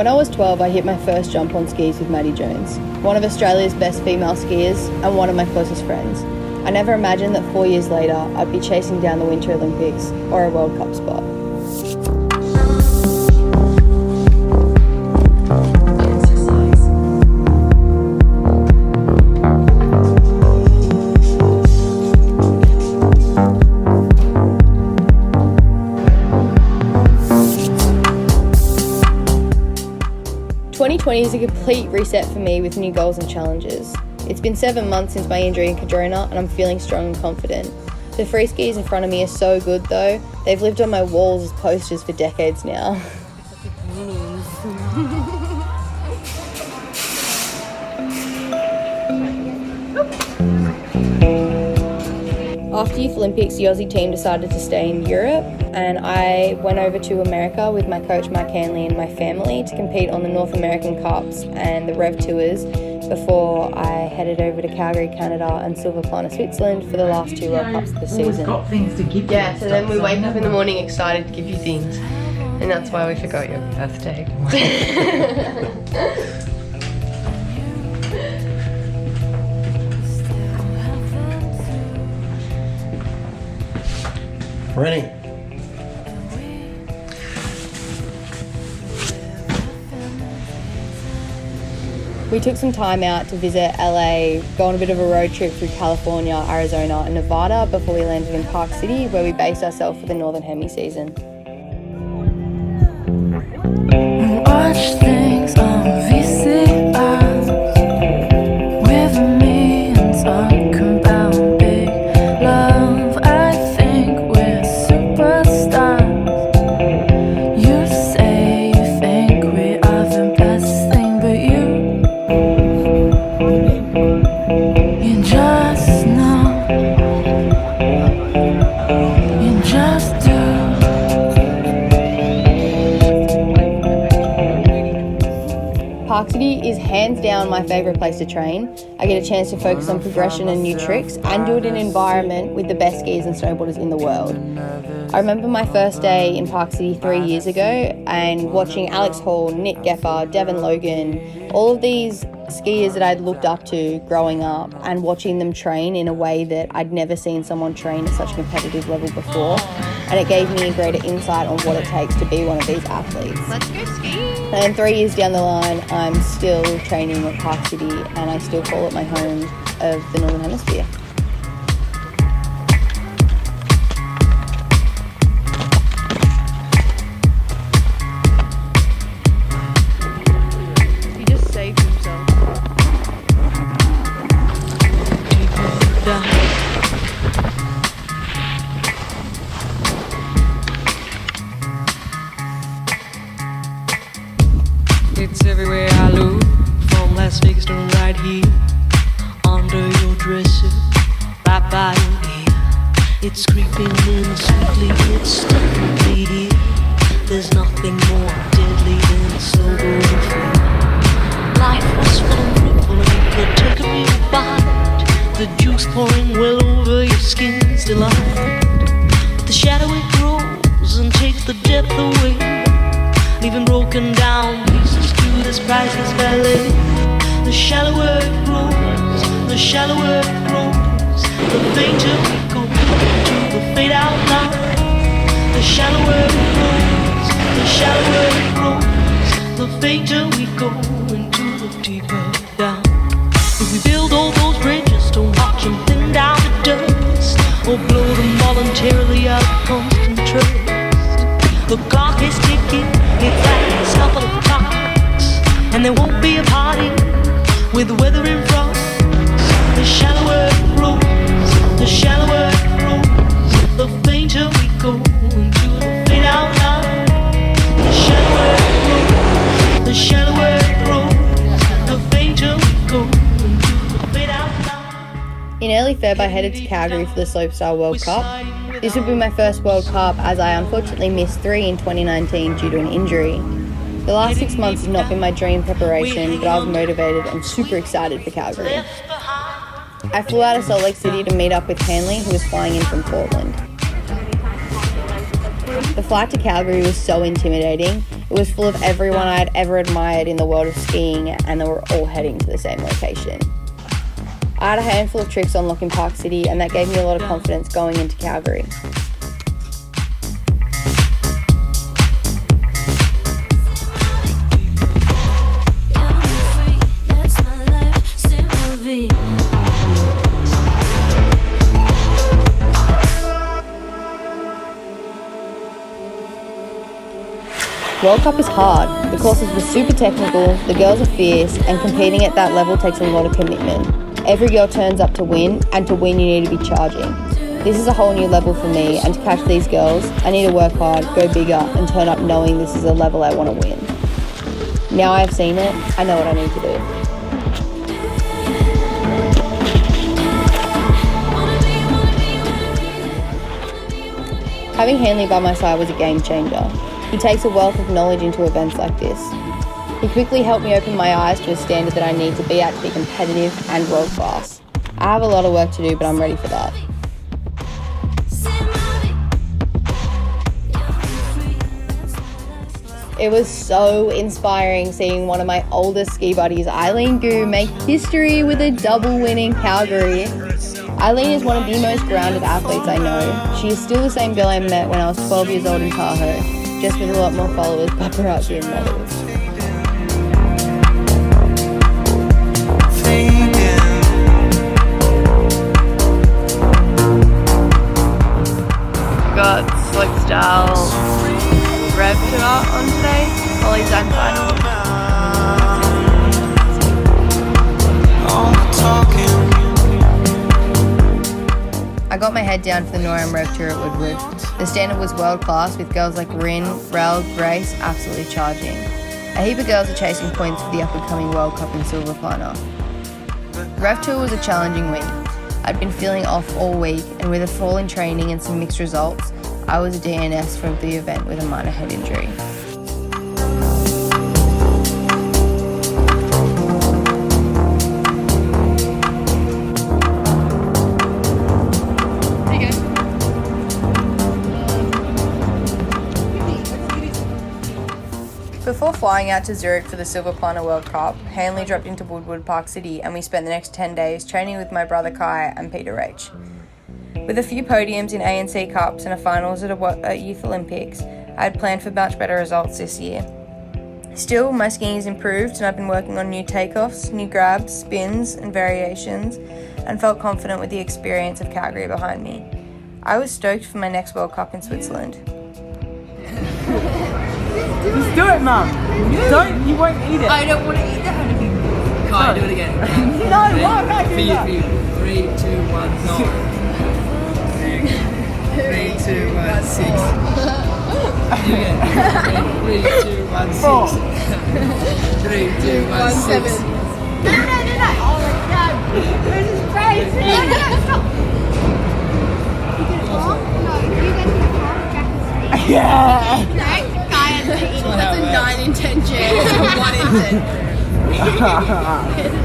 When I was 12, I hit my first jump on skis with Maddie Jones, one of Australia's best female skiers and one of my closest friends. I never imagined that 4 years later, I'd be chasing down the Winter Olympics or a World Cup spot. Is a complete reset for me with new goals and challenges. It's been 7 months since my injury in Cadrona and I'm feeling strong and confident. The Freeskis in front of me are so good though. They've lived on my walls as posters for decades now. After Youth Olympics, the Aussie team decided to stay in Europe and I went over to America with my coach Mike Hanley and my family to compete on the North American Cups and the Rev Tours before I headed over to Calgary, Canada and Silver Planet, Switzerland for the last 2 World Cups of the season. We've got things to give you. Yeah, so then we wake up in the morning excited to give you things. And that's why we forgot your birthday. Rennie. We took some time out to visit LA, go on a bit of a road trip through California, Arizona and Nevada before we landed in Park City where we based ourselves for the Northern Hemi season. Watch things on VCRs with me and talk about big love. I think we're superstars. You say you think we are the best thing, but you just know, you just do. Park City is hands down my favourite place to train. I get a chance to focus on progression and new tricks and do it in an environment with the best skiers and snowboarders in the world. I remember my first day in Park City 3 years ago and watching Alex Hall, Nick Gepper, Devin Logan, all of these skiers that I'd looked up to growing up and watching them train in a way that I'd never seen someone train at such a competitive level before. And it gave me a greater insight on what it takes to be one of these athletes. Let's go skiing! And 3 years down the line, I'm still training at Park City and I still call it my home of the Northern Hemisphere. He just saved himself. It's everywhere I look, from Las Vegas to right here, under your dresser, right by your ear. It's creeping in sweetly, it's definitely here. There's nothing more deadly than slow going through. Life was full of fruitful and you could take a real bite. The juice pouring well over your skin's delight. But the shadow it grows and takes the depth away, leaving broken down pieces to this priceless ballet. The shallower it grows, the shallower it grows, the fainter we go to the fade out line. The shallower it grows, the shallower it grows, the fainter we go into the deeper down. If we build all those bridges to watch them thin down to dust, or blow them voluntarily out of constant trust, the clock is ticking, it's like a couple of clocks, and there won't be a party with the weather in front. The shallower it grows, the shallower it grows, the fainter we go into the fade out line. The shallower it grows, the shallower it grows, the fainter we go into the fade out line. In early Feb, I headed to Calgary for the Slopestyle World Cup. This would be my first World Cup as I unfortunately missed 3 in 2019 due to an injury. The last 6 months has not been my dream preparation, but I was motivated and super excited for Calgary. I flew out of Salt Lake City to meet up with Hanley, who was flying in from Portland. The flight to Calgary was so intimidating, It was full of everyone I had ever admired in the world of skiing, and they were all heading to the same location. I had a handful of tricks on lock in Park City, and that gave me a lot of confidence going into Calgary. World Cup is hard. The courses were super technical, the girls are fierce, and competing at that level takes a lot of commitment. Every girl turns up to win, and to win you need to be charging. This is a whole new level for me, and to catch these girls, I need to work hard, go bigger, and turn up knowing this is a level I want to win. Now I've seen it, I know what I need to do. Having Hanley by my side was a game changer. He takes a wealth of knowledge into events like this. He quickly helped me open my eyes to a standard that I need to be at to be competitive and world class. I have a lot of work to do, but I'm ready for that. It was so inspiring seeing one of my oldest ski buddies, Eileen Gu, make history with a double win in Calgary. Eileen is one of the most grounded athletes I know. She is still the same girl I met when I was 12 years old in Tahoe, just with a lot more followers, paparazzi and medals. Got slopestyle rev tour on today, Ollie's and final. I got my head down for the NORAM Rev Tour at Woodwood. The standard was world class with girls like Rin, Rel, Grace absolutely charging. A heap of girls are chasing points for the up-and-coming World Cup in Silver Plana. Rev Tour was a challenging week. I'd been feeling off all week, and with a fall in training and some mixed results, I was a DNS from the event with a minor head injury. Before flying out to Zurich for the Silver Plana World Cup, Hanley dropped into Woodwood Park City, and we spent the next 10 days training with my brother Kai and Peter Rach. With a few podiums in A&C Cups and a finals at Youth Olympics, I had planned for much better results this year. Still, my skiing has improved, and I've been working on new takeoffs, new grabs, spins and variations, and felt confident with the experience of Calgary behind me. I was stoked for my next World Cup in Switzerland. Just do it, Mum. You won't eat it. I don't want to eat the honey. Kai, do it again. No, why am I For you. 3, 2, 1, go. 3, 2, 1, 6. Do it again. 3, 2, 1, 6. 3, 2, 1, 6. No. Oh my god. This is crazy. No, stop. You did it wrong? No, you guys did it wrong. Jack and Steve. Yeah. That's a 9 in 10 chance. 1 in 10.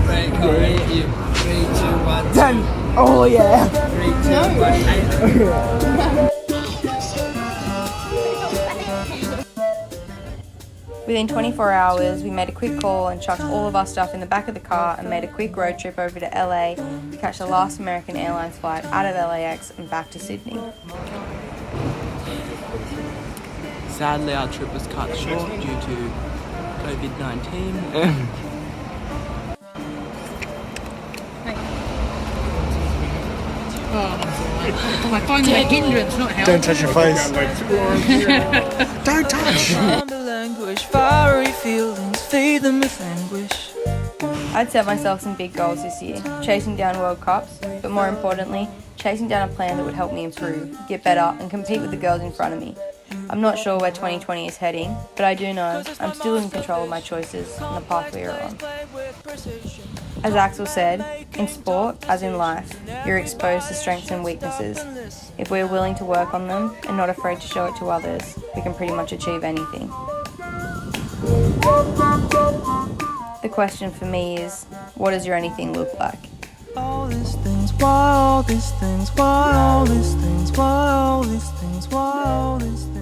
Right, Kai, you. 3, 2, 1, 10. Oh, yeah. 3, 2, 1, 8. Within 24 hours, we made a quick call and chucked all of our stuff in the back of the car and made a quick road trip over to LA to catch the last American Airlines flight out of LAX and back to Sydney. Sadly, our trip was cut short due to COVID-19. I find it a hindrance, not help. Don't touch your face. Don't touch. Language, fiery feelings, feed them with anguish. I'd set myself some big goals this year, chasing down World Cups, but more importantly, chasing down a plan that would help me improve, get better, and compete with the girls in front of me. I'm not sure where 2020 is heading, but I do know I'm still in control of my choices and the path we are on. As Axel said, in sport, as in life, you're exposed to strengths and weaknesses. If we're willing to work on them and not afraid to show it to others, we can pretty much achieve anything. The question for me is, what does your anything look like? All these things, why all these things, why all these things, why all these things, why all these things.